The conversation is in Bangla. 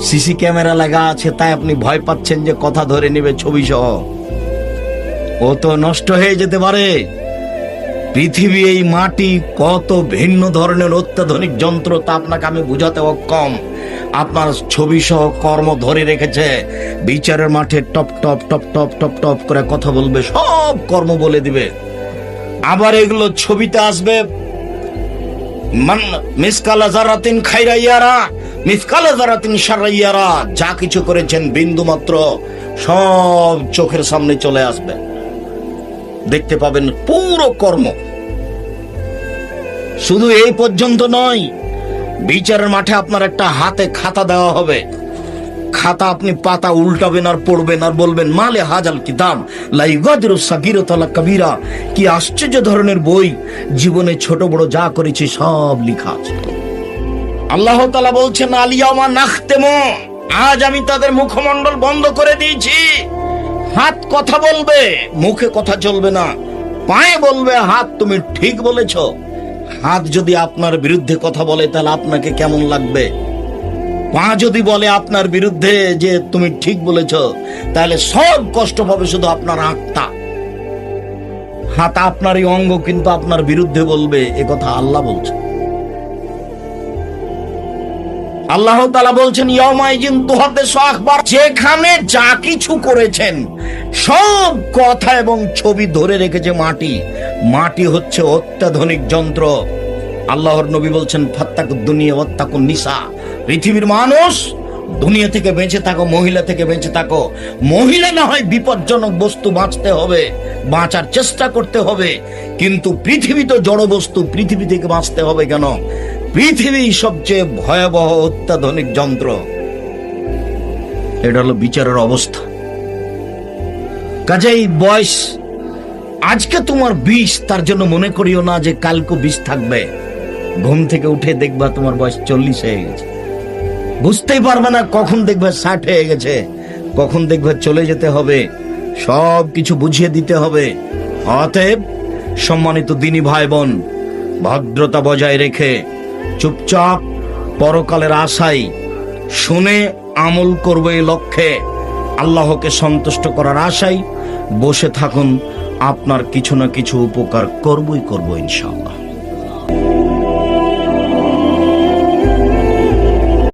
সিসি ক্যামেরা লাগা আছে, তাই আপনি ভয় পাচ্ছেন যে কথা ধরে নেবে ছবি সহ। ও তো নষ্ট হয়ে যেতে পারে। পৃথিবী, এই মাটি কত ভিন্ন ধরনের অত্যাধুনিক যন্ত্র তা আপনাকে আমি বুঝাতে অক্ষম। আপনার ছবি সহ কর্ম ধরে রেখেছে। বিচারের মাঠে top top top top top top করে কথা বলবে, সব কর্ম বলে দিবে। আবার এগুলো ছবিতে আসবে, মিসকালা যারাতিন খাইরা ইয়ারা, মিসকালা যারাতিন শাররা ইয়ারা। যা কিছু করেছেন বিন্দু মাত্র সব চোখের সামনে চলে আসবে, দেখতে পাবেন পুরো কর্ম। শুধু এই পর্যন্ত নয়, বিচারের মাঠে আপনার একটা হাতে খাতা দেওয়া হবে। খাতা আপনি পাতা উল্টাবেন আর পড়বেন আর বলবেন মালে হাজাল কিতাব লা ইগাদিরু সাগীরাতান ওয়ালা কাবীরা। কি আশ্চর্য ধরনের বই, জীবনে ছোট বড় যা করেছি সব লেখা আছে। আল্লাহ তাআলা বলছেন আল ইয়াওমা নাখতিমু, আজ আমি তাদের মুখমণ্ডল বন্ধ করে দিয়েছি। হাত কথা বলবে, মুখে কথা চলবে না। পায়ে বলবে হাত তুমি ঠিক বলেছ। হাত যদি আপনার বিরুদ্ধে কথা বলে তাহলে আপনাকে কেমন লাগবে? পা যদি বলে আপনার বিরুদ্ধে যে তুমি ঠিক বলেছ, তাহলে সব কষ্ট পাবে শুধু আপনার আত্মা। হাত আপনারই অঙ্গ, কিন্তু আপনার বিরুদ্ধে বলবে, এ কথা আল্লাহ বলছে। আল্লাহ তাআলা বলছেন ইয়াউমাইজিন তুহাদ্দিসু আখবার, যেখানে যা কিছু করেছেন সব কথা এবং ছবি ধরে রেখেছে মাটি। মাটি হচ্ছে অত্যাধুনিক যন্ত্র। আল্লাহর নবী বলছেন ফাত্তাকুদ দুনিয়া ওয়াত্তাকুন নিসা, পৃথিবীর মানুষ দুনিয়া থেকে বেঁচে থাকো, মহিলা থেকে বেঁচে থাকো। মহিলা না হয় বিপজ্জনক বস্তু, বাঁচতে হবে, বাঁচার চেষ্টা করতে হবে, কিন্তু পৃথিবী তো জড় বস্তু, পৃথিবী থেকে বাঁচতে হবে কেন? পৃথিবী সবচেয়ে ভয়াবহ অত্যাধুনিক যন্ত্র। এটা হলো বিচারের অবস্থা। কাজেই বয়স আজকে তোমার 20, তার জন্য মনে করিও না যে কালকে 20 থাকবে। ঘুম থেকে উঠে দেখবা তোমার বয়স 40 হয়ে গেছে। বুঝতেই পারবে না কখন দেখবে 60 হয়ে গেছে, কখন দেখবে চলে যেতে হবে। সব কিছু বুঝিয়ে দিতে হবে। অতএব সম্মানিত দিনী ভাই বোন, ভদ্রতা বজায় রেখে চুপচাপ পরকালের আশায় শুনে আমল করবে এই লক্ষ্যে, আল্লাহকে সন্তুষ্ট করার আশায় বসে থাকুন। আপনার কিছু না কিছু উপকার করবই করব ইনশাআল্লাহ।